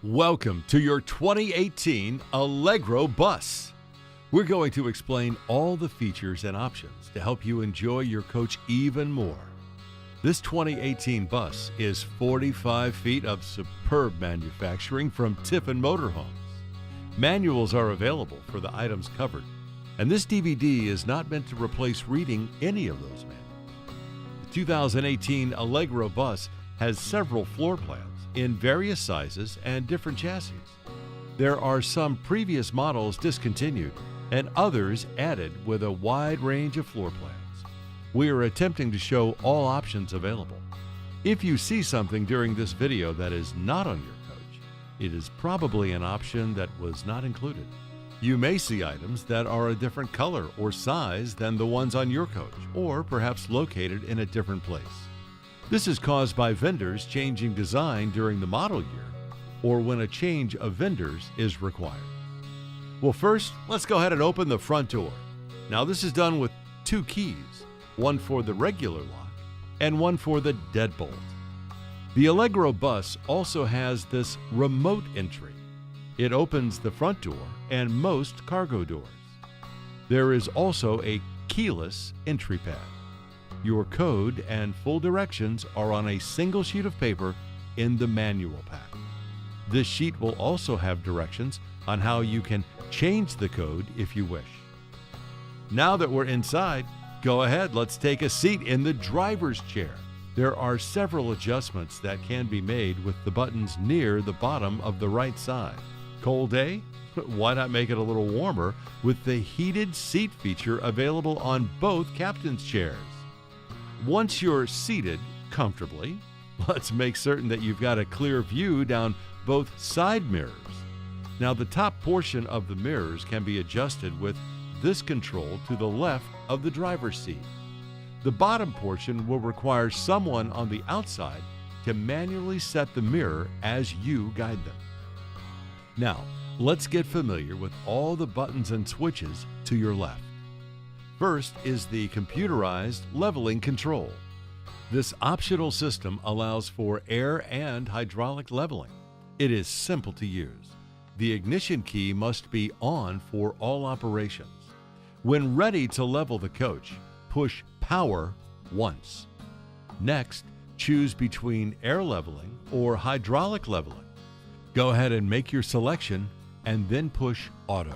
Welcome to your 2018 Allegro bus. We're going to explain all the features and options to help you enjoy your coach even more. This 2018 bus is 45 feet of superb manufacturing from Tiffin Motorhomes. Manuals are available for the items covered, and this DVD is not meant to replace reading any of those manuals. The 2018 Allegro bus has several floor plans in various sizes and different chassis. There are some previous models discontinued and others added with a wide range of floor plans. We are attempting to show all options available. If you see something during this video that is not on your coach, it is probably an option that was not included. You may see items that are a different color or size than the ones on your coach, or perhaps located in a different place. This is caused by vendors changing design during the model year or when a change of vendors is required. Well, first, let's go ahead and open the front door. Now, this is done with two keys, one for the regular lock and one for the deadbolt. The Allegro bus also has this remote entry. It opens the front door and most cargo doors. There is also a keyless entry pad. Your code and full directions are on a single sheet of paper in the manual pack. This sheet will also have directions on how you can change the code if you wish. Now that we're inside, go ahead, let's take a seat in the driver's chair. There are several adjustments that can be made with the buttons near the bottom of the right side. Cold day? Why not make it a little warmer with the heated seat feature available on both captain's chairs? Once you're seated comfortably, let's make certain that you've got a clear view down both side mirrors. Now, the top portion of the mirrors can be adjusted with this control to the left of the driver's seat. The bottom portion will require someone on the outside to manually set the mirror as you guide them. Now, let's get familiar with all the buttons and switches to your left. First is the computerized leveling control. This optional system allows for air and hydraulic leveling. It is simple to use. The ignition key must be on for all operations. When ready to level the coach, push power once. Next, choose between air leveling or hydraulic leveling. Go ahead and make your selection and then push auto.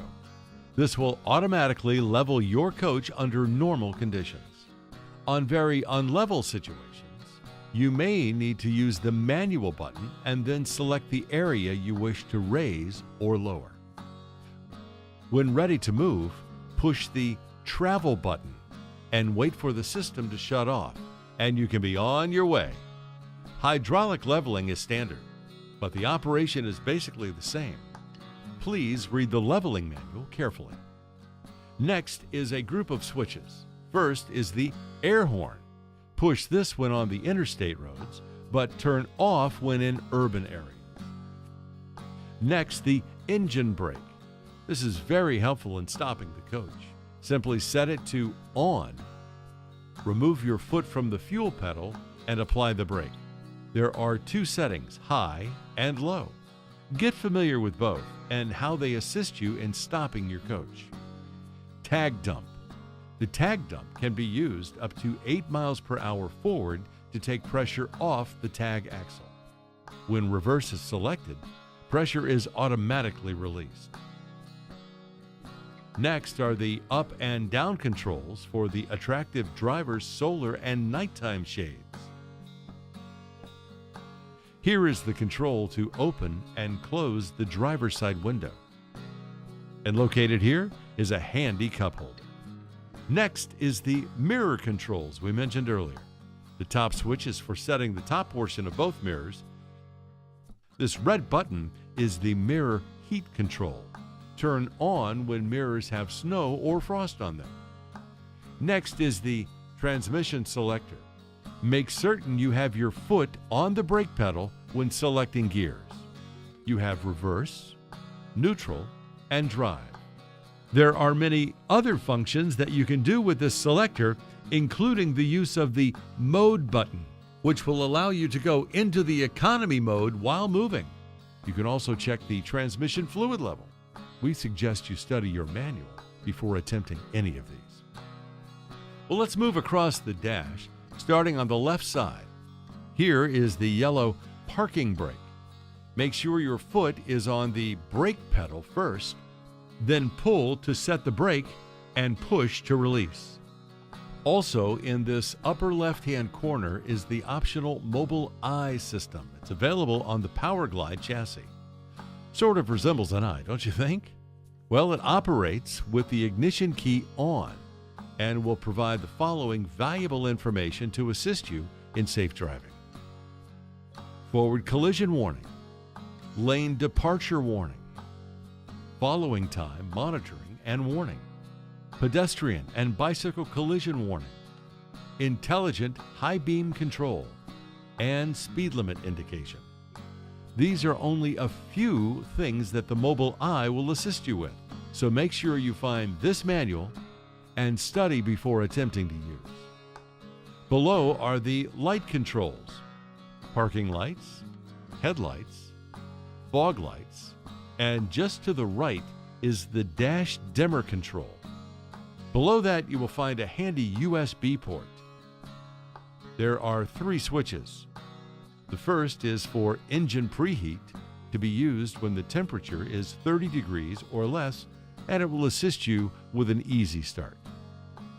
This will automatically level your coach under normal conditions. On very unlevel situations, you may need to use the manual button and then select the area you wish to raise or lower. When ready to move, push the travel button and wait for the system to shut off, and you can be on your way. Hydraulic leveling is standard, but the operation is basically the same. Please read the leveling manual carefully. Next is a group of switches. First is the air horn. Push this when on the interstate roads, but turn off when in urban areas. Next, the engine brake. This is very helpful in stopping the coach. Simply set it to on. Remove your foot from the fuel pedal and apply the brake. There are two settings, high and low. Get familiar with both and how they assist you in stopping your coach. Tag dump. The tag dump can be used up to 8 miles per hour forward to take pressure off the tag axle. When reverse is selected, pressure is automatically released. Next are the up and down controls for the attractive driver's solar and nighttime shades. Here is the control to open and close the driver's side window. And located here is a handy cup holder. Next is the mirror controls we mentioned earlier. The top switch is for setting the top portion of both mirrors. This red button is the mirror heat control. Turn on when mirrors have snow or frost on them. Next is the transmission selector. Make certain you have your foot on the brake pedal when selecting gears. You have reverse, neutral, and drive. There are many other functions that you can do with this selector, including the use of the mode button, which will allow you to go into the economy mode while moving. You can also check the transmission fluid level. We suggest you study your manual before attempting any of these. Well, let's move across the dash, starting on the left side. Here is the yellow parking brake. Make sure your foot is on the brake pedal first, then pull to set the brake and push to release. Also, in this upper left-hand corner is the optional Mobile Eye system. It's available on the Powerglide chassis. Sort of resembles an eye, don't you think? Well, it operates with the ignition key on and will provide the following valuable information to assist you in safe driving. Forward collision warning, lane departure warning, following time monitoring and warning, pedestrian and bicycle collision warning, intelligent high beam control, and speed limit indication. These are only a few things that the Mobile Eye will assist you with, so make sure you find this manual and study before attempting to use. Below are the light controls: parking lights, headlights, fog lights, and just to the right is the dash dimmer control. Below that, you will find a handy USB port. There are 3 switches. The first is for engine preheat, to be used when the temperature is 30 degrees or less, and it will assist you with an easy start.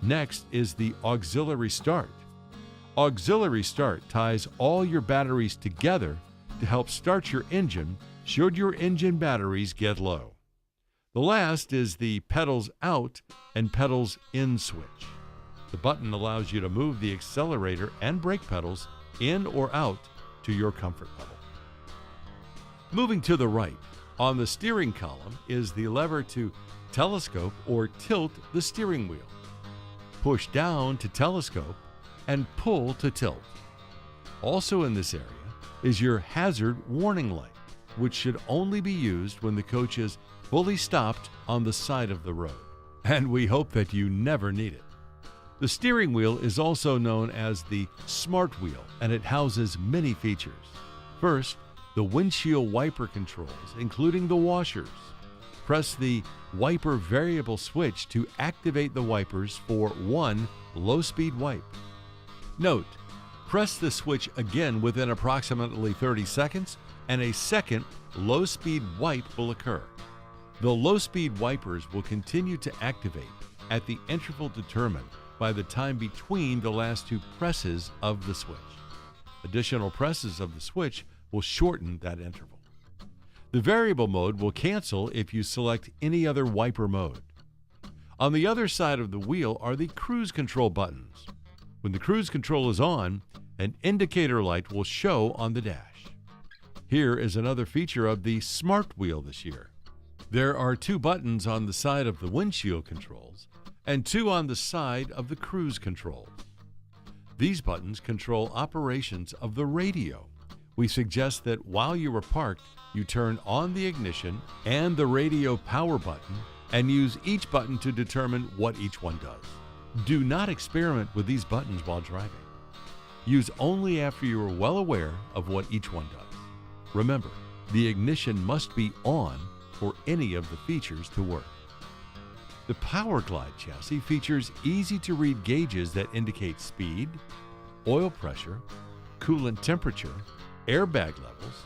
Next is the auxiliary start. Auxiliary start ties all your batteries together to help start your engine should your engine batteries get low. The last is the pedals out and pedals in switch. The button allows you to move the accelerator and brake pedals in or out to your comfort level. Moving to the right, on the steering column is the lever to telescope or tilt the steering wheel. Push down to telescope and pull to tilt. Also in this area is your hazard warning light, which should only be used when the coach is fully stopped on the side of the road. And we hope that you never need it. The steering wheel is also known as the Smart Wheel, and it houses many features. First, the windshield wiper controls, including the washers. Press the wiper variable switch to activate the wipers for one low-speed wipe. Note, press the switch again within approximately 30 seconds, and a second low-speed wipe will occur. The low-speed wipers will continue to activate at the interval determined by the time between the last 2 presses of the switch. Additional presses of the switch will shorten that interval. The variable mode will cancel if you select any other wiper mode. On the other side of the wheel are the cruise control buttons. When the cruise control is on, an indicator light will show on the dash. Here is another feature of the Smart Wheel this year. There are 2 buttons on the side of the windshield controls and 2 on the side of the cruise controls. These buttons control operations of the radio. We suggest that while you are parked, you turn on the ignition and the radio power button and use each button to determine what each one does. Do not experiment with these buttons while driving. Use only after you are well aware of what each one does. Remember, the ignition must be on for any of the features to work. The Powerglide chassis features easy-to-read gauges that indicate speed, oil pressure, coolant temperature, airbag levels,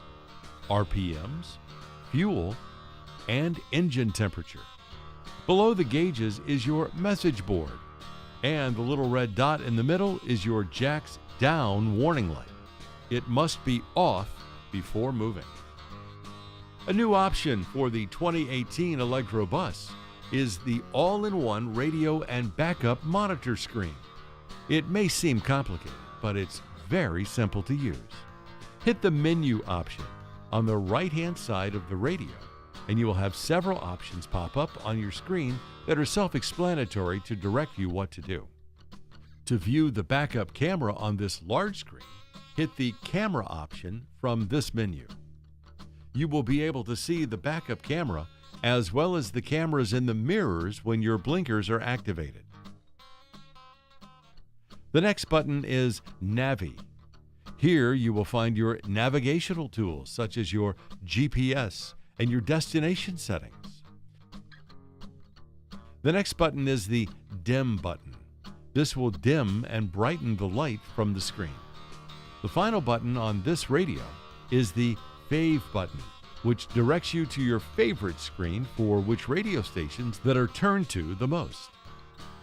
RPMs, fuel, and engine temperature. Below the gauges is your message board, and the little red dot in the middle is your jacks down warning light. It must be off before moving. A new option for the 2018 Allegro bus is the all-in-one radio and backup monitor screen. It may seem complicated, but it's very simple to use. Hit the menu option on the right-hand side of the radio, and you will have several options pop up on your screen that are self-explanatory to direct you what to do. To view the backup camera on this large screen, hit the camera option from this menu. You will be able to see the backup camera as well as the cameras in the mirrors when your blinkers are activated. The next button is Navi. Here you will find your navigational tools such as your GPS and your destination settings. The next button is the dim button. This will dim and brighten the light from the screen. The final button on this radio is the Fave button, which directs you to your favorite screen for which radio stations that are turned to the most.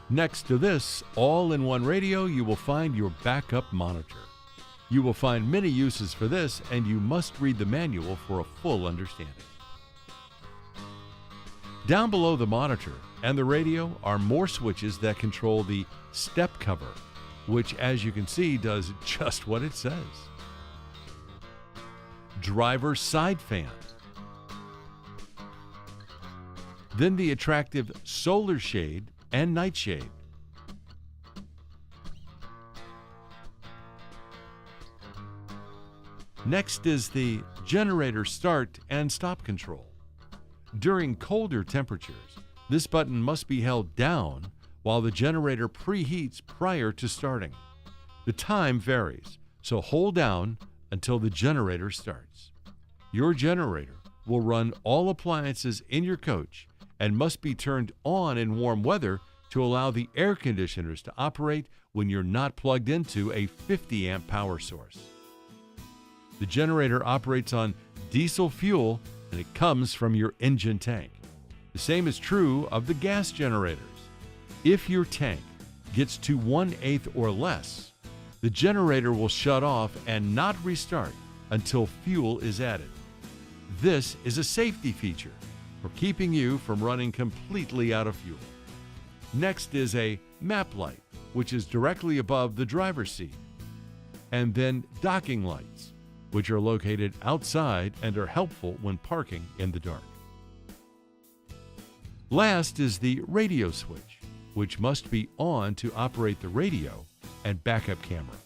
Next to this all-in-one radio, you will find your backup monitor. You will find many uses for this, and you must read the manual for a full understanding. Down below the monitor and the radio are more switches that control the step cover, which, as you can see, does just what it says. Driver side fan. Then the attractive solar shade and night shade. Next is the generator start and stop control. During colder temperatures, this button must be held down while the generator preheats prior to starting. The time varies, so hold down until the generator starts. Your generator will run all appliances in your coach and must be turned on in warm weather to allow the air conditioners to operate when you're not plugged into a 50 amp power source. The generator operates on diesel fuel and it comes from your engine tank. The same is true of the gas generators. If your tank gets to 1/8 or less, the generator will shut off and not restart until fuel is added. This is a safety feature for keeping you from running completely out of fuel. Next is a map light, which is directly above the driver's seat, and then docking lights, which are located outside and are helpful when parking in the dark. Last is the radio switch, which must be on to operate the radio and backup camera.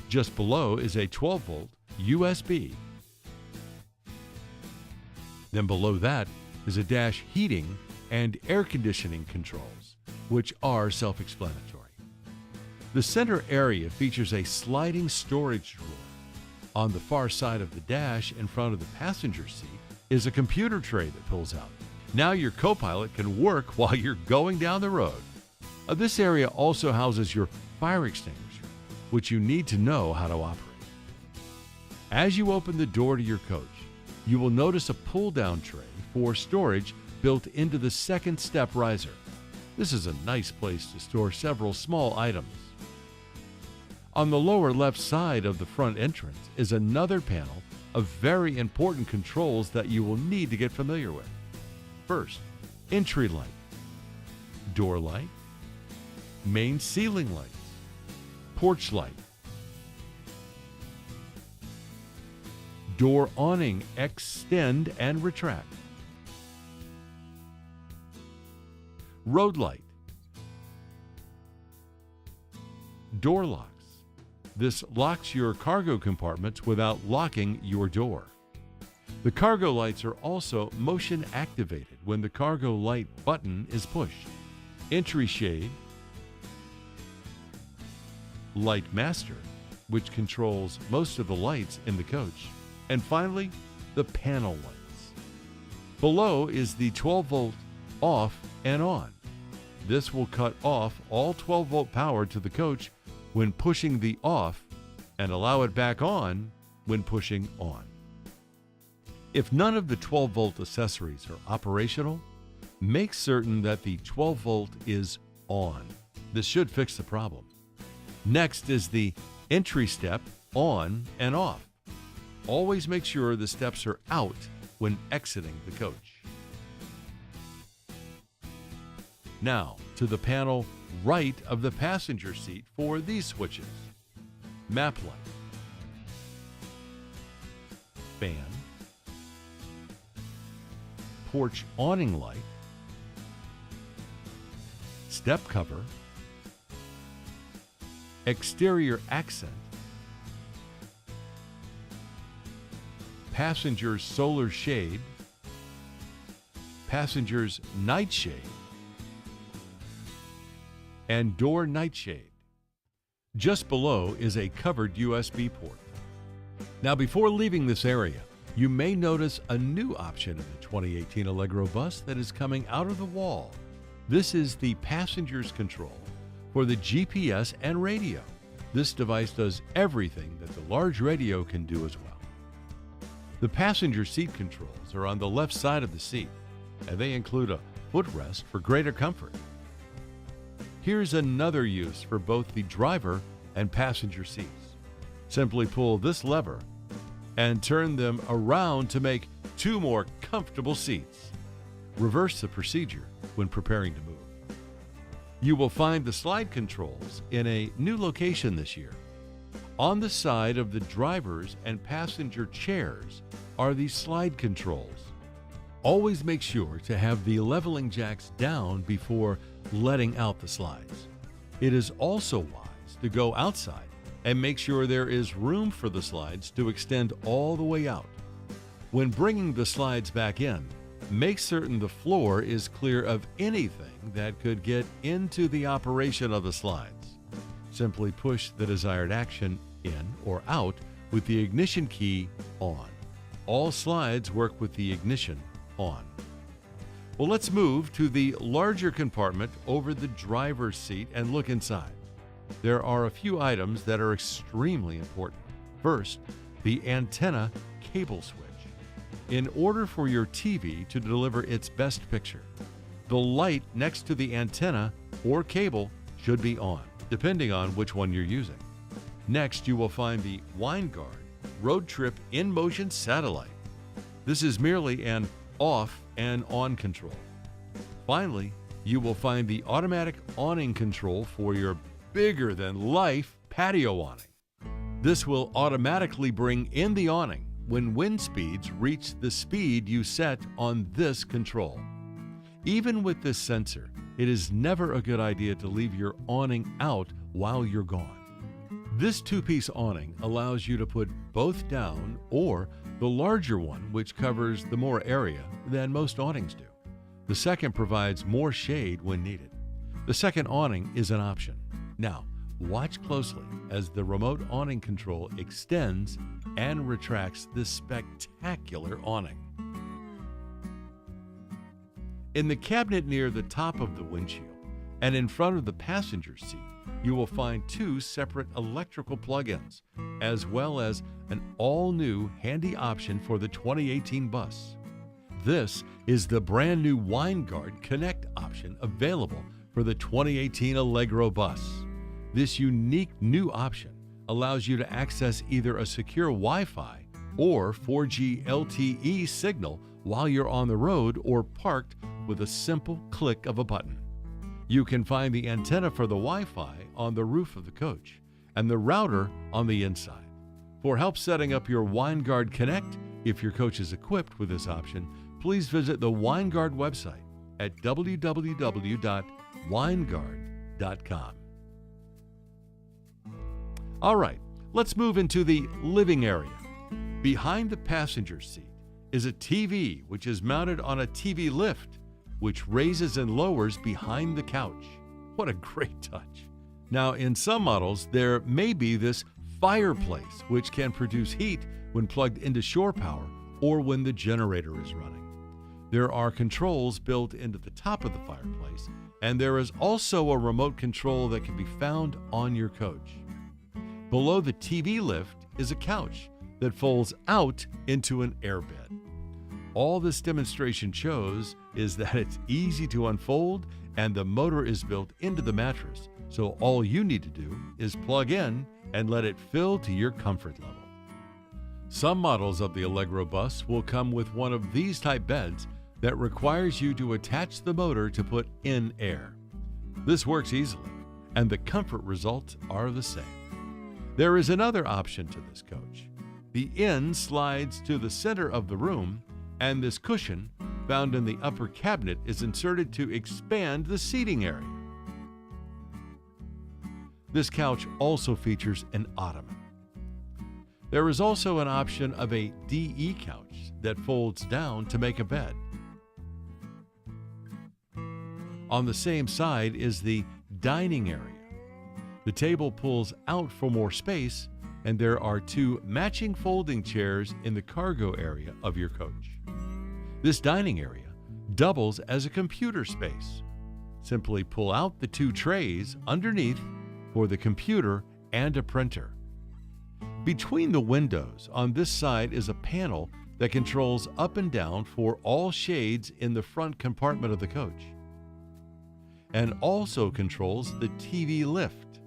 Just below is a 12-volt USB. Then below that is a dash heating and air conditioning controls, which are self-explanatory. The center area features a sliding storage drawer. On the far side of the dash in front of the passenger seat is a computer tray that pulls out. Now your co-pilot can work while you're going down the road. This area also houses your fire extinguisher, which you need to know how to operate. As you open the door to your coach, you will notice a pull-down tray for storage built into the second step riser. This is a nice place to store several small items. On the lower left side of the front entrance is another panel of very important controls that you will need to get familiar with. First, entry light, door light, main ceiling lights, porch light, door awning extend and retract, road light, door locks. This locks your cargo compartments without locking your door. The cargo lights are also motion activated when the cargo light button is pushed. Entry shade, light master, which controls most of the lights in the coach, and finally, the panel lights. Below is the 12-volt off and on. This will cut off all 12-volt power to the coach when pushing the off and allow it back on when pushing on. If none of the 12-volt accessories are operational, make certain that the 12-volt is on. This should fix the problem. Next is the entry step on and off. Always make sure the steps are out when exiting the coach. Now to the panel right of the passenger seat for these switches. Map light, fan, porch awning light, step cover, exterior accent, passenger's solar shade, passenger's night shade, and door nightshade. Just below is a covered USB port. Now, before leaving this area, you may notice a new option in the 2018 Allegro bus that is coming out of the wall. This is the passenger's control for the GPS and radio. This device does everything that the large radio can do as well. The passenger seat controls are on the left side of the seat, and they include a footrest for greater comfort. Here's another use for both the driver and passenger seats. Simply pull this lever and turn them around to make two more comfortable seats. Reverse the procedure when preparing to move. You will find the slide controls in a new location this year. On the side of the driver's and passenger chairs are the slide controls. Always make sure to have the leveling jacks down before letting out the slides. It is also wise to go outside and make sure there is room for the slides to extend all the way out. When bringing the slides back in, make certain the floor is clear of anything that could get into the operation of the slides. Simply push the desired action in or out with the ignition key on. All slides work with the ignition on. Well, let's move to the larger compartment over the driver's seat and look inside. There are a few items that are extremely important. First, the antenna cable switch. In order for your TV to deliver its best picture, the light next to the antenna or cable should be on, depending on which one you're using. Next, you will find the Winegard Road Trip in-motion satellite. This is merely an off and on control. Finally, you will find the automatic awning control for your bigger-than-life patio awning. This will automatically bring in the awning when wind speeds reach the speed you set on this control. Even with this sensor, it is never a good idea to leave your awning out while you're gone. This two-piece awning allows you to put both down or the larger one, which covers the more area than most awnings do. The second provides more shade when needed. The second awning is an option. Now, watch closely as the remote awning control extends and retracts this spectacular awning. In the cabinet near the top of the windshield and in front of the passenger seat, you will find two separate electrical plug-ins, as well as an all-new handy option for the 2018 bus. This is the brand new Winegard Connect option available for the 2018 Allegro bus. This unique new option allows you to access either a secure Wi-Fi or 4G LTE signal while you're on the road or parked with a simple click of a button. You can find the antenna for the Wi-Fi on the roof of the coach and the router on the inside. For help setting up your Winegard Connect, if your coach is equipped with this option, please visit the Winegard website at www.winegard.com. All right, let's move into the living area. Behind the passenger seat is a TV which is mounted on a TV lift, which raises and lowers behind the couch. What a great touch. Now, in some models, there may be this fireplace, which can produce heat when plugged into shore power or when the generator is running. There are controls built into the top of the fireplace, and there is also a remote control that can be found on your coach. Below the TV lift is a couch that folds out into an airbed. All this demonstration shows is that it's easy to unfold and the motor is built into the mattress, so all you need to do is plug in and let it fill to your comfort level. Some models of the Allegro bus will come with one of these type beds that requires you to attach the motor to put in air. This works easily, and the comfort results are the same. There is another option to this coach. The in slides to the center of the room, and this cushion found in the upper cabinet is inserted to expand the seating area. This couch also features an ottoman. There is also an option of a DE couch that folds down to make a bed. On the same side is the dining area. The table pulls out for more space, and there are 2 matching folding chairs in the cargo area of your coach. This dining area doubles as a computer space. Simply pull out the 2 trays underneath for the computer and a printer. Between the windows on this side is a panel that controls up and down for all shades in the front compartment of the coach, and also controls the TV lift.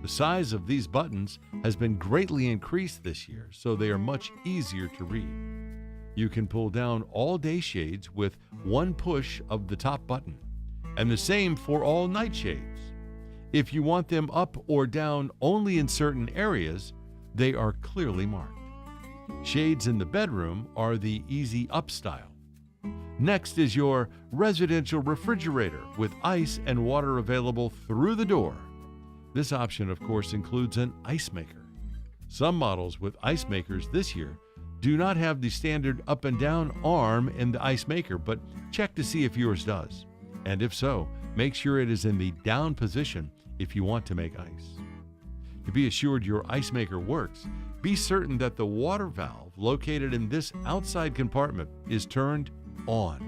The size of these buttons has been greatly increased this year, so they are much easier to read. You can pull down all day shades with one push of the top button, and the same for all night shades. If you want them up or down only in certain areas, they are clearly marked. Shades in the bedroom are the easy up style. Next is your residential refrigerator with ice and water available through the door. This option, of course, includes an ice maker. Some models with ice makers this year do not have the standard up and down arm in the ice maker, but check to see if yours does. And if so, make sure it is in the down position if you want to make ice. To be assured your ice maker works, be certain that the water valve located in this outside compartment is turned on.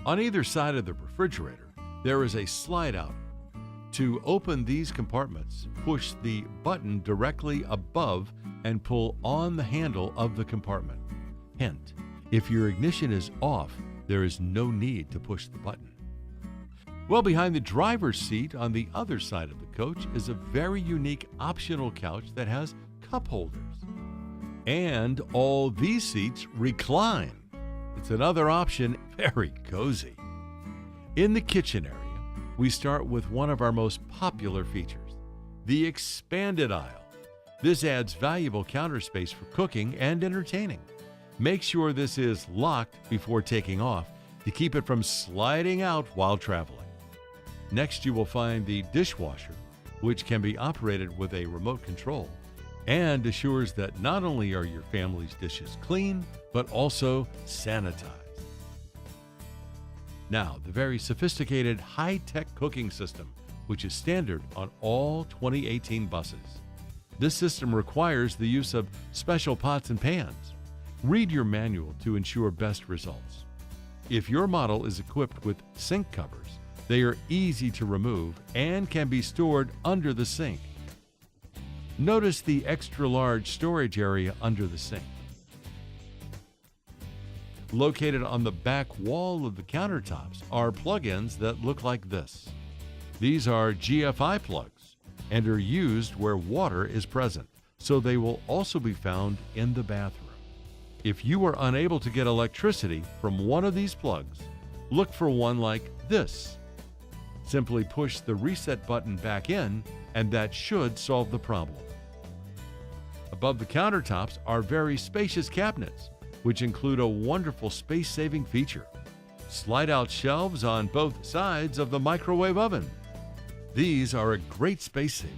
On either side of the refrigerator, there is a slide out. To open these compartments, push the button directly above and pull on the handle of the compartment. Hint: if your ignition is off, there is no need to push the button. Well, behind the driver's seat on the other side of the coach is a very unique optional couch that has cup holders. And all these seats recline. It's another option, very cozy. In the kitchen area, we start with one of our most popular features, the expanded aisle. This adds valuable counter space for cooking and entertaining. Make sure this is locked before taking off to keep it from sliding out while traveling. Next, you will find the dishwasher, which can be operated with a remote control and assures that not only are your family's dishes clean, but also sanitized. Now, the very sophisticated high-tech cooking system, which is standard on all 2018 buses. This system requires the use of special pots and pans. Read your manual to ensure best results. If your model is equipped with sink covers, they are easy to remove and can be stored under the sink. Notice the extra large storage area under the sink. Located on the back wall of the countertops are plug-ins that look like this. These are GFI plugs and are used where water is present, so they will also be found in the bathroom. If you are unable to get electricity from one of these plugs, look for one like this. Simply push the reset button back in, and that should solve the problem. Above the countertops are very spacious cabinets, which include a wonderful space-saving feature. Slide-out shelves on both sides of the microwave oven. These are a great space saver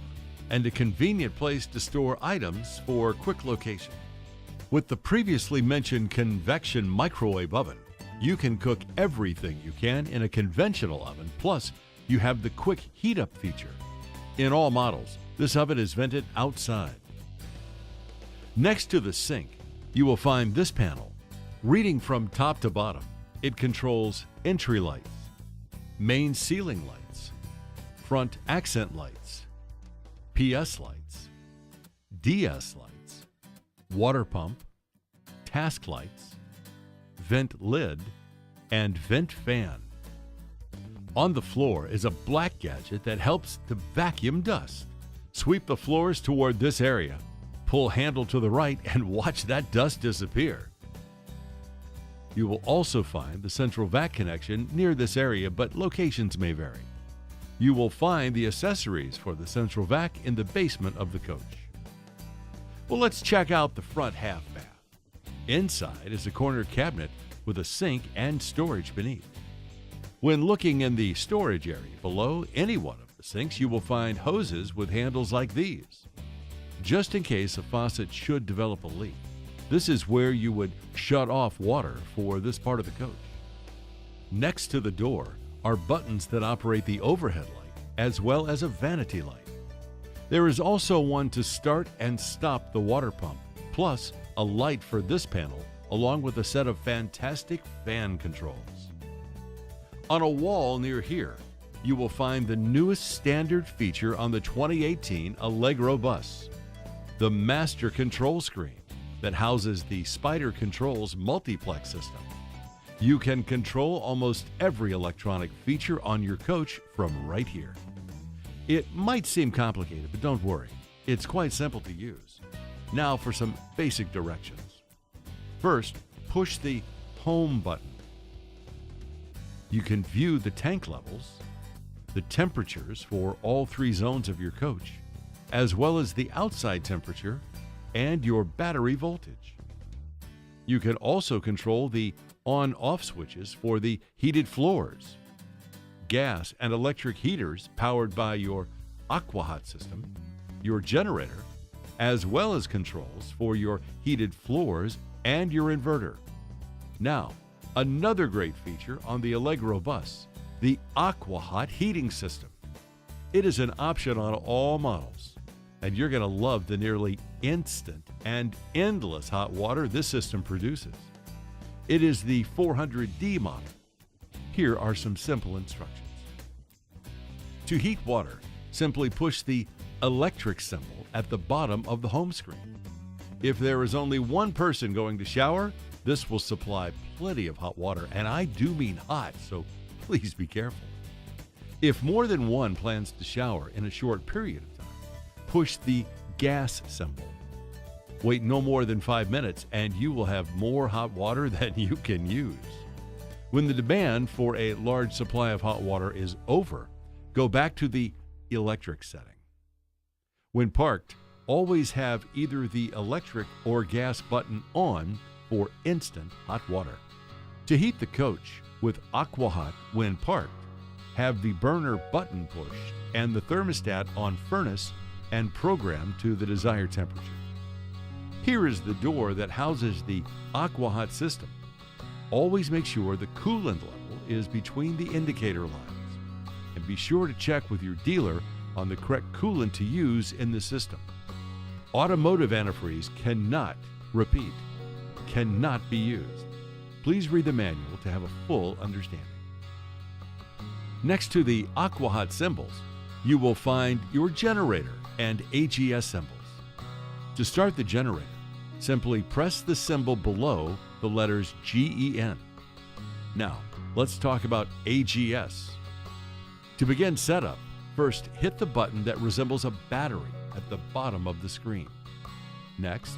and a convenient place to store items for quick location. With the previously mentioned convection microwave oven, you can cook everything you can in a conventional oven, plus you have the quick heat up feature. In all models, this oven is vented outside. Next to the sink, you will find this panel. Reading from top to bottom, it controls entry lights, main ceiling lights, front accent lights, PS lights, DS lights, water pump, task lights, vent lid, and vent fan. On the floor is a black gadget that helps to vacuum dust. Sweep the floors toward this area, pull handle to the right, and watch that dust disappear. You will also find the central vac connection near this area, but locations may vary. You will find the accessories for the central vac in the basement of the coach. Well, let's check out the front half bath. Inside is a corner cabinet with a sink and storage beneath. When looking in the storage area below any one of the sinks, you will find hoses with handles like these. Just in case a faucet should develop a leak, this is where you would shut off water for this part of the coach. Next to the door are buttons that operate the overhead light as well as a vanity light. There is also one to start and stop the water pump, plus a light for this panel, along with a set of fantastic fan controls. On a wall near here, you will find the newest standard feature on the 2018 Allegro bus, the master control screen that houses the Spyder Controls multiplex system. You can control almost every electronic feature on your coach from right here. It might seem complicated, but don't worry. It's quite simple to use. Now for some basic directions. First, push the Home button. You can view the tank levels, the temperatures for all 3 zones of your coach, as well as the outside temperature and your battery voltage. You can also control the on-off switches for the heated floors, gas and electric heaters powered by your AquaHot system, your generator, as well as controls for your heated floors and your inverter. Now, another great feature on the Allegro bus, the AquaHot heating system. It is an option on all models, and you're going to love the nearly instant and endless hot water this system produces. It is the 400D model. Here are some simple instructions. To heat water, simply push the electric symbol at the bottom of the home screen. If there is only one person going to shower, this will supply plenty of hot water, and I do mean hot, so please be careful. If more than one plans to shower in a short period of time, push the gas symbol. Wait no more than 5 minutes, and you will have more hot water than you can use. When the demand for a large supply of hot water is over, go back to the electric setting. When parked, always have either the electric or gas button on for instant hot water. To heat the coach with AquaHot when parked, have the burner button pushed and the thermostat on furnace and programmed to the desired temperature. Here is the door that houses the AquaHot system. Always make sure the coolant level is between the indicator lines, and be sure to check with your dealer on the correct coolant to use in the system. Automotive antifreeze cannot be used. Please read the manual to have a full understanding. Next to the AquaHot symbols, you will find your generator and AGS symbols. To start the generator, simply press the symbol below the letters GEN. Now, let's talk about AGS. To begin setup, first hit the button that resembles a battery at the bottom of the screen. Next,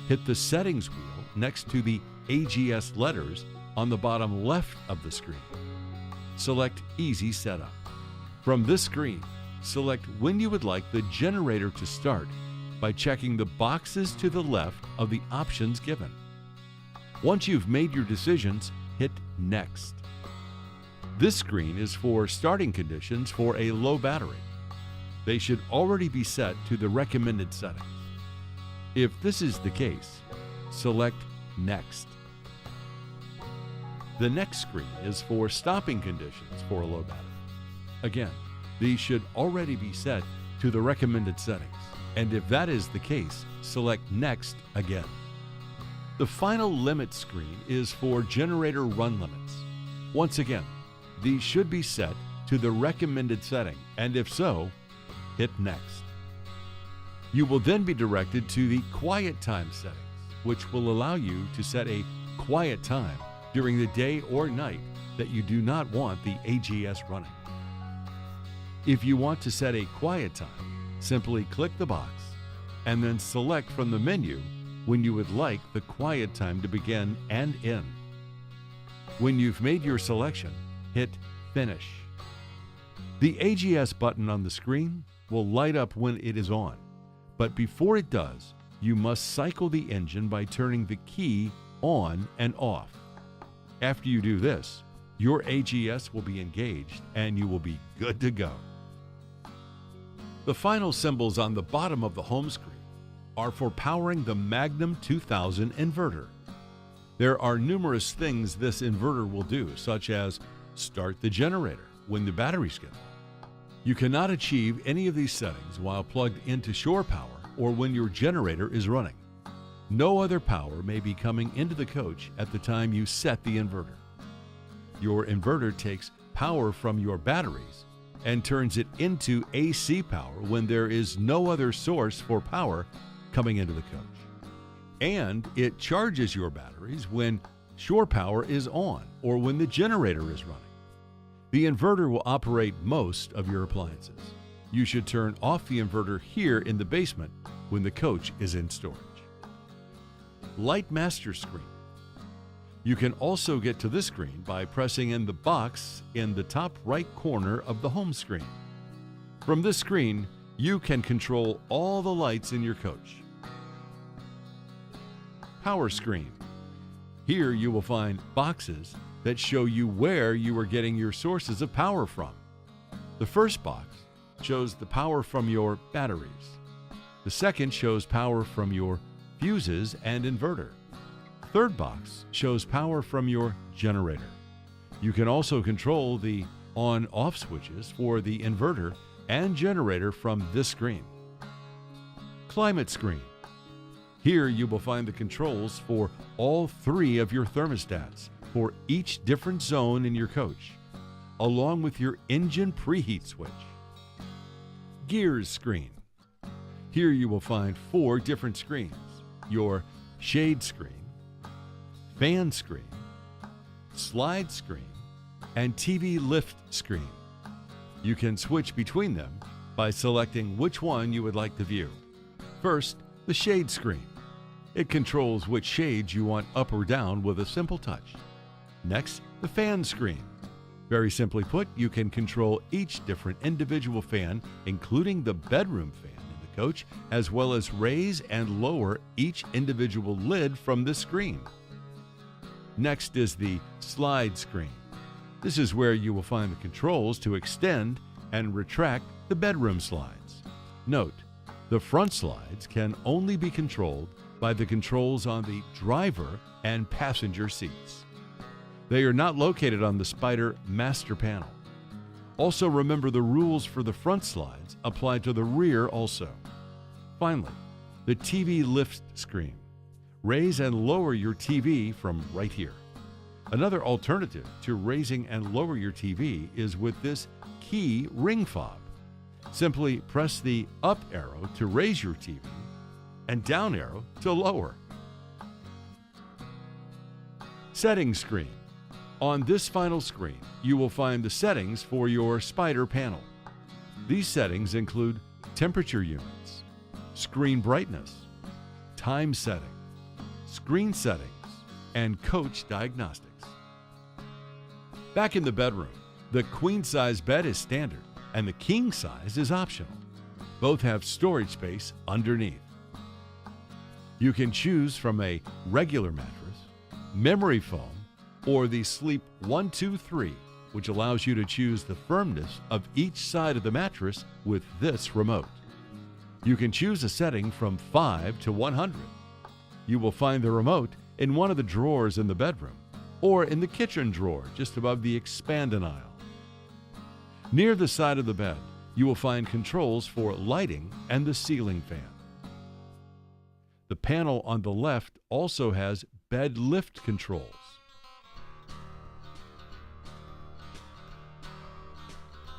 hit the settings wheel next to the AGS letters on the bottom left of the screen. Select Easy Setup. From this screen, select when you would like the generator to start by checking the boxes to the left of the options given. Once you've made your decisions, hit Next. This screen is for starting conditions for a low battery. They should already be set to the recommended settings. If this is the case, select Next. The next screen is for stopping conditions for a low battery. Again, these should already be set to the recommended settings, and if that is the case, select Next again. The final limit screen is for generator run limits. Once again, these should be set to the recommended setting, and if so, hit Next. You will then be directed to the quiet time settings, which will allow you to set a quiet time during the day or night that you do not want the AGS running. If you want to set a quiet time, simply click the box and then select from the menu when you would like the quiet time to begin and end. When you've made your selection, hit Finish. The AGS button on the screen will light up when it is on, but before it does, you must cycle the engine by turning the key on and off. After you do this, your AGS will be engaged and you will be good to go. The final symbols on the bottom of the home screen are for powering the Magnum 2000 inverter. There are numerous things this inverter will do, such as start the generator when the batteries get low. You cannot achieve any of these settings while plugged into shore power or when your generator is running. No other power may be coming into the coach at the time you set the inverter. Your inverter takes power from your batteries and turns it into AC power when there is no other source for power coming into the coach. And it charges your batteries when shore power is on or when the generator is running. The inverter will operate most of your appliances. You should turn off the inverter here in the basement when the coach is in storage. Light master screen. You can also get to this screen by pressing in the box in the top right corner of the home screen. From this screen, you can control all the lights in your coach. Power screen. Here you will find boxes that show you where you are getting your sources of power from. The first box shows the power from your batteries. The second shows power from your fuses and inverter. Third box shows power from your generator. You can also control the on-off switches for the inverter and generator from this screen. Climate screen. Here you will find the controls for all three of your thermostats for each different zone in your coach, along with your engine preheat switch. Gears screen. Here you will find 4 different screens: your shade screen, fan screen, slide screen, and TV lift screen. You can switch between them by selecting which one you would like to view. First, the shade screen. It controls which shades you want up or down with a simple touch. Next, the fan screen. Very simply put, you can control each different individual fan, including the bedroom fan in the coach, as well as raise and lower each individual lid from this screen. Next is the slide screen. This is where you will find the controls to extend and retract the bedroom slides. Note, the front slides can only be controlled by the controls on the driver and passenger seats. They are not located on the Spyder master panel. Also remember the rules for the front slides apply to the rear also. Finally, the TV lift screen. Raise and lower your TV from right here. Another alternative to raising and lower your TV is with this key ring fob. Simply press the up arrow to raise your TV and down arrow to lower. Settings screen. On this final screen, you will find the settings for your Spyder panel. These settings include temperature units, screen brightness, time setting, screen settings, and coach diagnostics. Back in the bedroom, the queen size bed is standard and the king size is optional. Both have storage space underneath. You can choose from a regular mattress, memory foam, or the Sleep 1, 2, 3, which allows you to choose the firmness of each side of the mattress with this remote. You can choose a setting from 5 to 100. You will find the remote in one of the drawers in the bedroom or in the kitchen drawer just above the expanding aisle. Near the side of the bed, you will find controls for lighting and the ceiling fan. The panel on the left also has bed lift controls.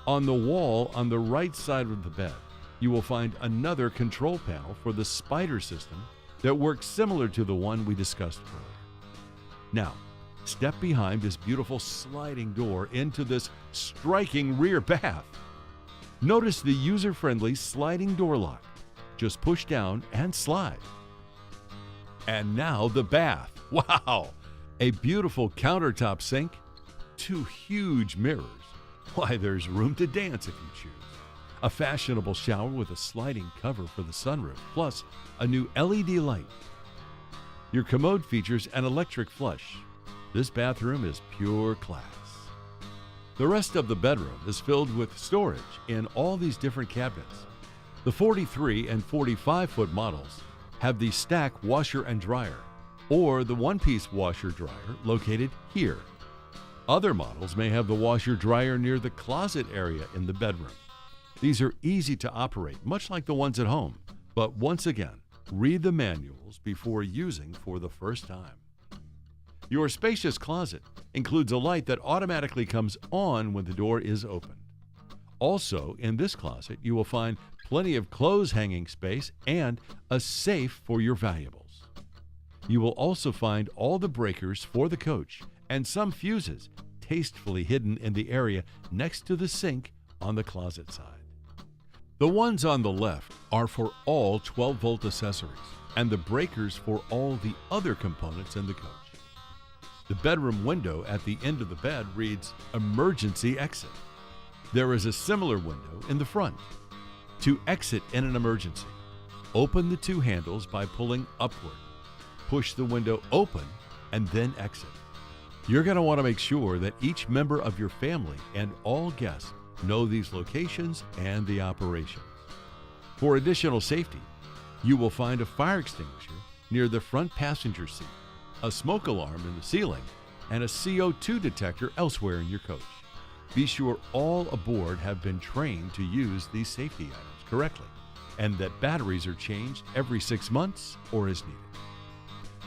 On the wall on the right side of the bed, you will find another control panel for the Spyder system that works similar to the one we discussed earlier. Now, step behind this beautiful sliding door into this striking rear bath. Notice the user-friendly sliding door lock. Just push down and slide. And now the bath. Wow! A beautiful countertop sink, 2 huge mirrors. Why, there's room to dance if you choose. A fashionable shower with a sliding cover for the sunroof, plus a new LED light. Your commode features an electric flush. This bathroom is pure class. The rest of the bedroom is filled with storage in all these different cabinets. The 43 and 45-foot models have the stack washer and dryer, or the one-piece washer dryer located here. Other models may have the washer dryer near the closet area in the bedroom. These are easy to operate, much like the ones at home. But once again, read the manuals before using for the first time. Your spacious closet includes a light that automatically comes on when the door is opened. Also, in this closet, you will find plenty of clothes hanging space and a safe for your valuables. You will also find all the breakers for the coach and some fuses tastefully hidden in the area next to the sink on the closet side. The ones on the left are for all 12-volt accessories and the breakers for all the other components in the coach. The bedroom window at the end of the bed reads emergency exit. There is a similar window in the front. To exit in an emergency, open the two handles by pulling upward. Push the window open and then exit. You're going to want to make sure that each member of your family and all guests know these locations and the operations. For additional safety, you will find a fire extinguisher near the front passenger seat, a smoke alarm in the ceiling, and a CO2 detector elsewhere in your coach. Be sure all aboard have been trained to use these safety items correctly and that batteries are changed every 6 months or as needed.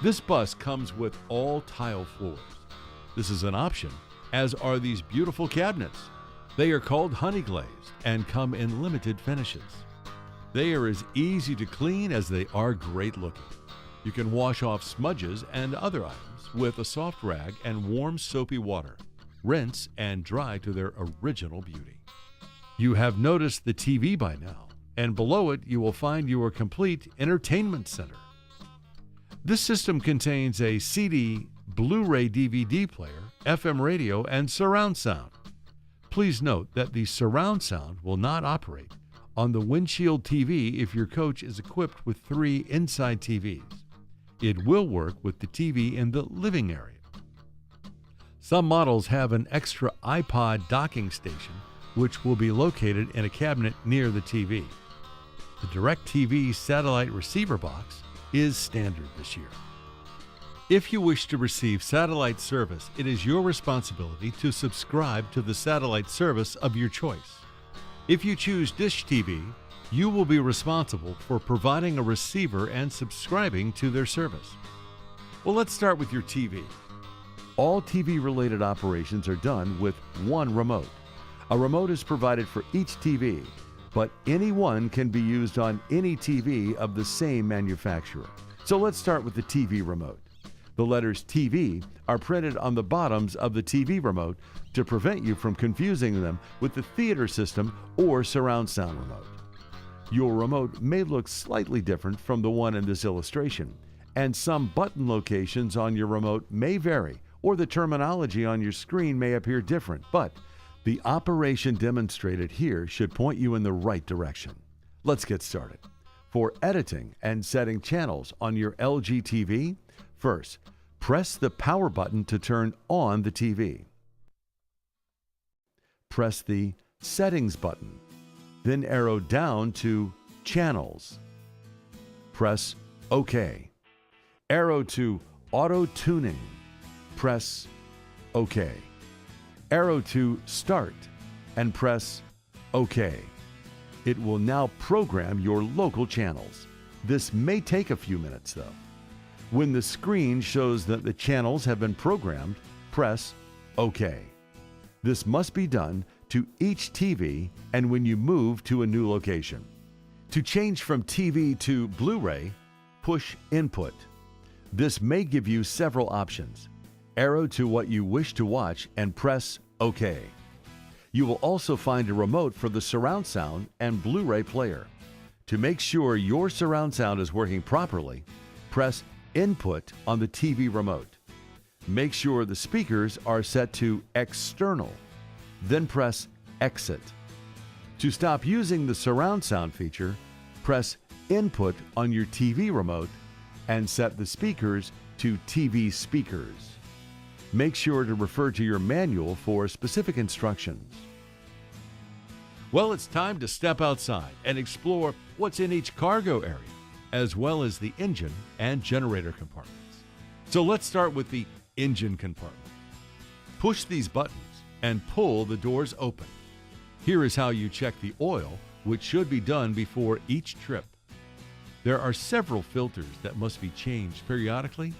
This bus comes with all tile floors. This is an option, as are these beautiful cabinets. They are called honey glazed and come in limited finishes. They are as easy to clean as they are great looking. You can wash off smudges and other items with a soft rag and warm soapy water. Rinse and dry to their original beauty. You have noticed the TV by now, and below it you will find your complete entertainment center. This system contains a CD, Blu-ray DVD player, FM radio, and surround sound. Please note that the surround sound will not operate on the windshield TV if your coach is equipped with 3 inside TVs. It will work with the TV in the living area. Some models have an extra iPod docking station, which will be located in a cabinet near the TV. The DirecTV satellite receiver box is standard this year. If you wish to receive satellite service, it is your responsibility to subscribe to the satellite service of your choice. If you choose Dish TV, you will be responsible for providing a receiver and subscribing to their service. Well, let's start with your TV. All TV-related operations are done with one remote. A remote is provided for each TV, but any one can be used on any TV of the same manufacturer. So let's start with the TV remote. The letters TV are printed on the bottoms of the TV remote to prevent you from confusing them with the theater system or surround sound remote. Your remote may look slightly different from the one in this illustration, and some button locations on your remote may vary, or the terminology on your screen may appear different, but the operation demonstrated here should point you in the right direction. Let's get started. For editing and setting channels on your LG TV, first, press the power button to turn on the TV. Press the settings button, then arrow down to channels. Press OK. Arrow to auto tuning. Press OK. Arrow to start and press OK. It will now program your local channels. This may take a few minutes though. When the screen shows that the channels have been programmed, press OK. This must be done to each TV and when you move to a new location. To change from TV to Blu-ray, push Input. This may give you several options. Arrow to what you wish to watch and press OK. You will also find a remote for the surround sound and Blu-ray player. To make sure your surround sound is working properly, press Input on the TV remote. Make sure the speakers are set to external, then press Exit. To stop using the surround sound feature, press Input on your TV remote and set the speakers to TV speakers. Make sure to refer to your manual for specific instructions. Well, it's time to step outside and explore what's in each cargo area, as well as the engine and generator compartments. So let's start with the engine compartment. Push these buttons and pull the doors open. Here is how you check the oil, which should be done before each trip. There are several filters that must be changed periodically,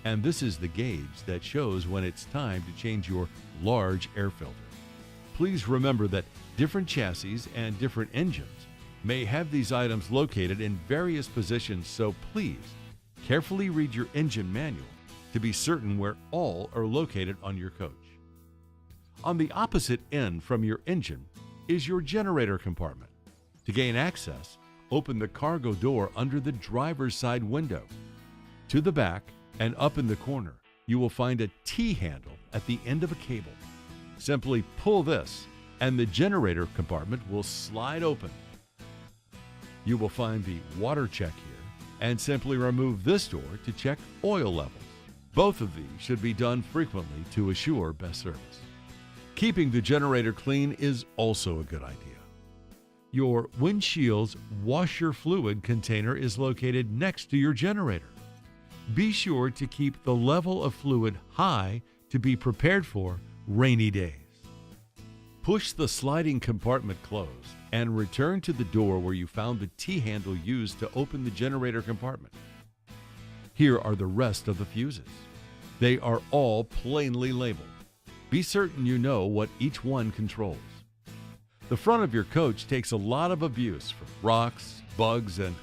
and this is the gauge that shows when it's time to change your large air filter. Please remember that different chassis and different engines may have these items located in various positions, so please carefully read your engine manual to be certain where all are located on your coach. On the opposite end from your engine is your generator compartment. To gain access, open the cargo door under the driver's side window. To the back and up in the corner, you will find a T-handle at the end of a cable. Simply pull this and the generator compartment will slide open. You will find the water check here and simply remove this door to check oil levels. Both of these should be done frequently to assure best service. Keeping the generator clean is also a good idea. Your windshield's washer fluid container is located next to your generator. Be sure to keep the level of fluid high to be prepared for rainy days. Push the sliding compartment closed and return to the door where you found the T-handle used to open the generator compartment. Here are the rest of the fuses. They are all plainly labeled. Be certain you know what each one controls. The front of your coach takes a lot of abuse from rocks, bugs, and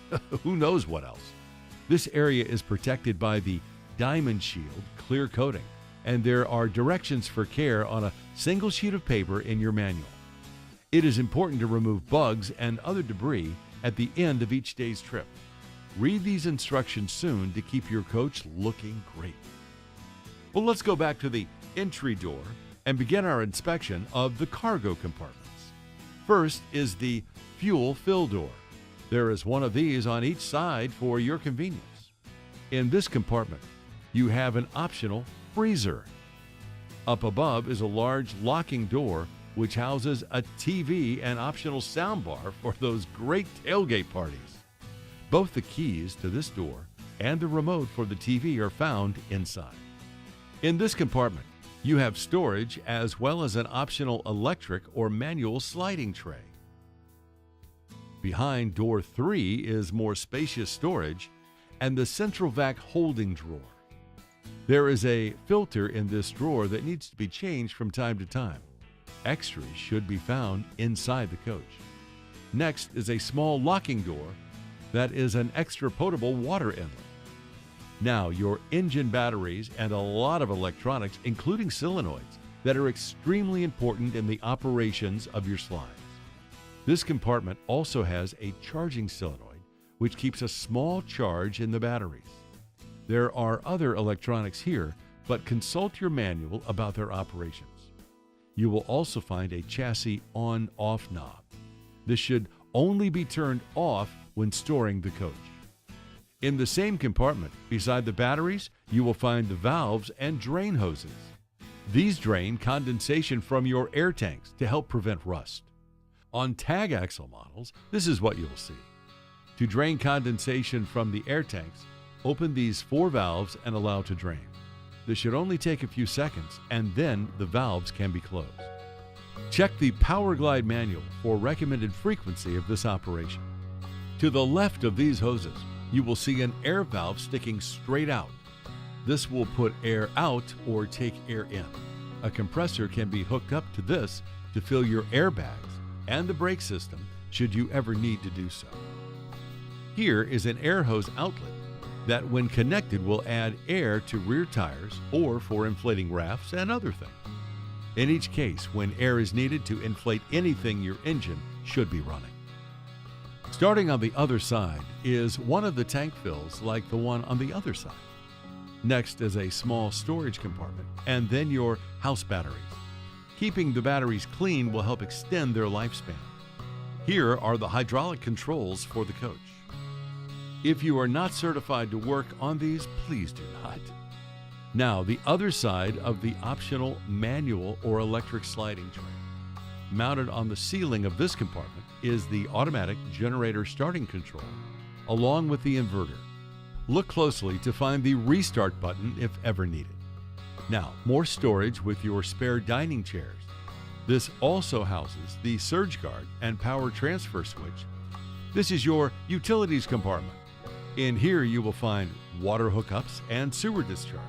who knows what else. This area is protected by the Diamond Shield clear coating, and there are directions for care on a single sheet of paper in your manual. It is important to remove bugs and other debris at the end of each day's trip. Read these instructions soon to keep your coach looking great. Well, let's go back to the entry door and begin our inspection of the cargo compartments. First is the fuel fill door. There is one of these on each side for your convenience. In this compartment, you have an optional freezer. Up above is a large locking door which houses a TV and optional soundbar for those great tailgate parties. Both the keys to this door and the remote for the TV are found inside. In this compartment, you have storage as well as an optional electric or manual sliding tray. Behind door 3 is more spacious storage and the central vac holding drawer. There is a filter in this drawer that needs to be changed from time to time. Extras should be found inside the coach. Next is a small locking door that is an extra potable water inlet. Now, your engine batteries and a lot of electronics, including solenoids, that are extremely important in the operations of your slides. This compartment also has a charging solenoid, which keeps a small charge in the batteries. There are other electronics here, but consult your manual about their operations. You will also find a chassis on-off knob. This should only be turned off when storing the coach. In the same compartment, beside the batteries, you will find the valves and drain hoses. These drain condensation from your air tanks to help prevent rust. On tag axle models, this is what you'll see. To drain condensation from the air tanks, open these 4 valves and allow to drain. This should only take a few seconds, and then the valves can be closed. Check the PowerGlide manual for recommended frequency of this operation. To the left of these hoses, you will see an air valve sticking straight out. This will put air out or take air in. A compressor can be hooked up to this to fill your airbags and the brake system should you ever need to do so. Here is an air hose outlet that, when connected, will add air to rear tires or for inflating rafts and other things. In each case, when air is needed to inflate anything, your engine should be running. Starting on the other side is one of the tank fills like the one on the other side. Next is a small storage compartment, and then your house batteries. Keeping the batteries clean will help extend their lifespan. Here are the hydraulic controls for the coach. If you are not certified to work on these, please do not. Now, the other side of the optional manual or electric sliding tray. Mounted on the ceiling of this compartment is the automatic generator starting control, along with the inverter. Look closely to find the restart button if ever needed. Now, more storage with your spare dining chairs. This also houses the surge guard and power transfer switch. This is your utilities compartment. In here you will find water hookups and sewer discharge.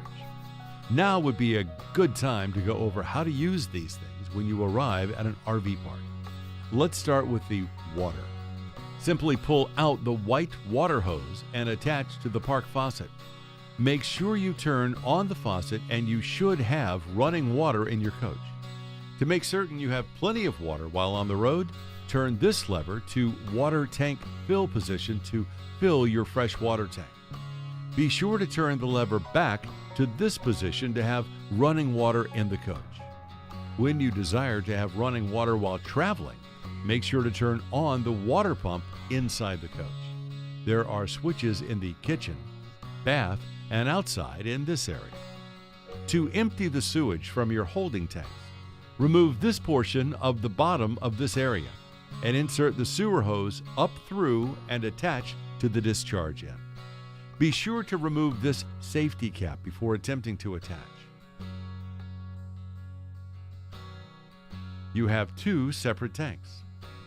Now would be a good time to go over how to use these things when you arrive at an RV park. Let's start with the water. Simply pull out the white water hose and attach to the park faucet. Make sure you turn on the faucet and you should have running water in your coach. To make certain you have plenty of water while on the road, turn this lever to water tank fill position to fill your fresh water tank. Be sure to turn the lever back to this position to have running water in the coach. When you desire to have running water while traveling, make sure to turn on the water pump inside the coach. There are switches in the kitchen, bath, and outside in this area. To empty the sewage from your holding tanks, remove this portion of the bottom of this area and insert the sewer hose up through and attach to the discharge end. Be sure to remove this safety cap before attempting to attach. You have two separate tanks,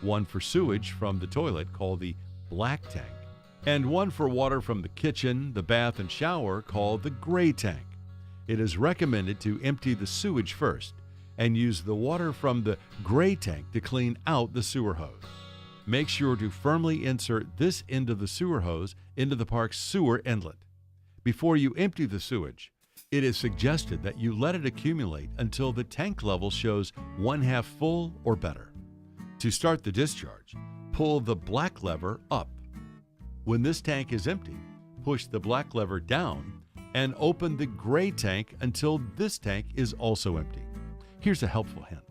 one for sewage from the toilet called the black tank, and one for water from the kitchen, the bath, and shower called the gray tank. It is recommended to empty the sewage first and use the water from the gray tank to clean out the sewer hose. Make sure to firmly insert this end of the sewer hose into the park's sewer inlet. Before you empty the sewage, it is suggested that you let it accumulate until the tank level shows 1/2 full or better. To start the discharge, pull the black lever up. When this tank is empty, push the black lever down and open the gray tank until this tank is also empty. Here's a helpful hint.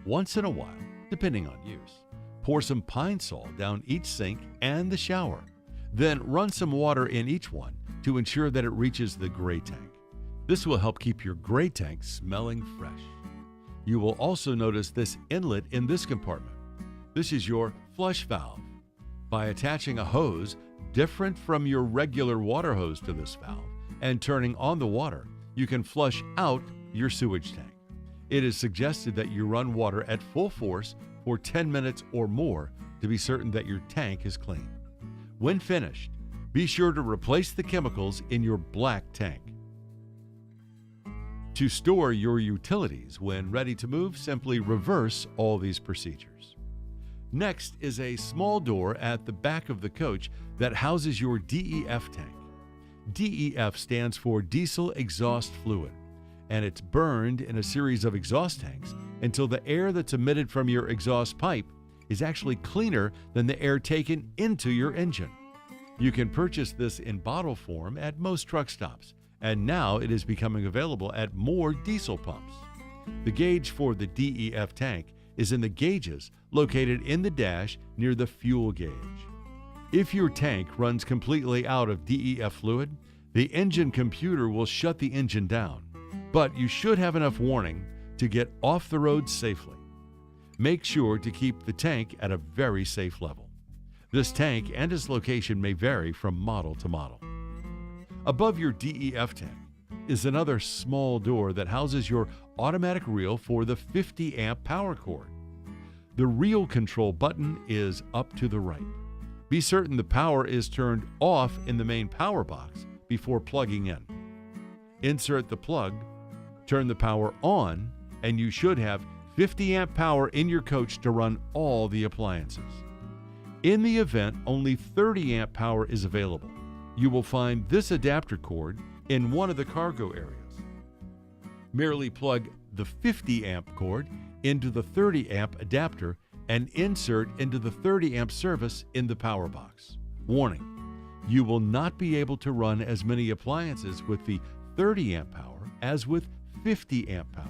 Once in a while, depending on use, pour some Pine Sol down each sink and the shower. Then run some water in each one to ensure that it reaches the gray tank. This will help keep your gray tank smelling fresh. You will also notice this inlet in this compartment. This is your flush valve. By attaching a hose different from your regular water hose to this valve and turning on the water, you can flush out your sewage tank. It is suggested that you run water at full force for 10 minutes or more to be certain that your tank is clean. When finished, be sure to replace the chemicals in your black tank. To store your utilities when ready to move, simply reverse all these procedures. Next is a small door at the back of the coach that houses your DEF tank. DEF stands for diesel exhaust fluid, and it's burned in a series of exhaust tanks until the air that's emitted from your exhaust pipe is actually cleaner than the air taken into your engine. You can purchase this in bottle form at most truck stops, and now it is becoming available at more diesel pumps. The gauge for the DEF tank is in the gauges located in the dash near the fuel gauge. If your tank runs completely out of DEF fluid, the engine computer will shut the engine down, but you should have enough warning to get off the road safely. Make sure to keep the tank at a very safe level. This tank and its location may vary from model to model. Above your DEF tank is another small door that houses your automatic reel for the 50 amp power cord. The reel control button is up to the right. Be certain the power is turned off in the main power box before plugging in. Insert the plug, turn the power on, and you should have 50 amp power in your coach to run all the appliances. In the event only 30 amp power is available, you will find this adapter cord in one of the cargo areas. Merely plug the 50 amp cord into the 30 amp adapter and insert into the 30 amp service in the power box. Warning, you will not be able to run as many appliances with the 30 amp power as with 50 amp power.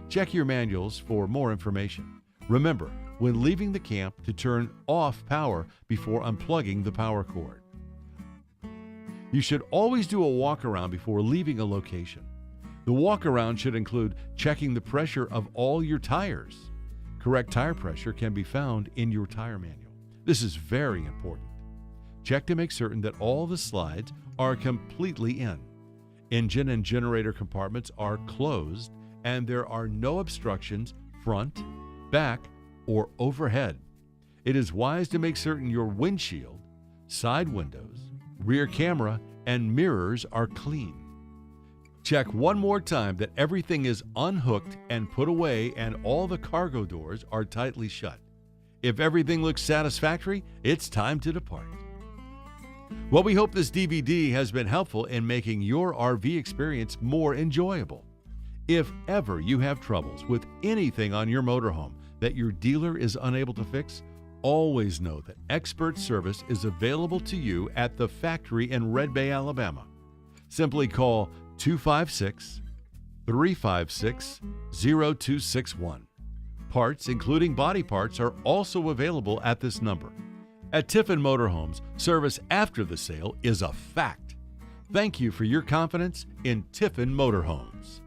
Check your manuals for more information. Remember, when leaving the camp, to turn off power before unplugging the power cord. You should always do a walk around before leaving a location. The walk around should include checking the pressure of all your tires. Correct tire pressure can be found in your tire manual. This is very important. Check to make certain that all the slides are completely in. Engine and generator compartments are closed and there are no obstructions front, back, or overhead. It is wise to make certain your windshield, side windows, rear camera, and mirrors are clean. Check one more time that everything is unhooked and put away and all the cargo doors are tightly shut. If everything looks satisfactory, it's time to depart. Well, we hope this DVD has been helpful in making your RV experience more enjoyable. If ever you have troubles with anything on your motorhome that your dealer is unable to fix, always know that expert service is available to you at the factory in Red Bay, Alabama. Simply call 256-356-0261. Parts, including body parts, are also available at this number. At Tiffin Motorhomes, service after the sale is a fact. Thank you for your confidence in Tiffin Motorhomes.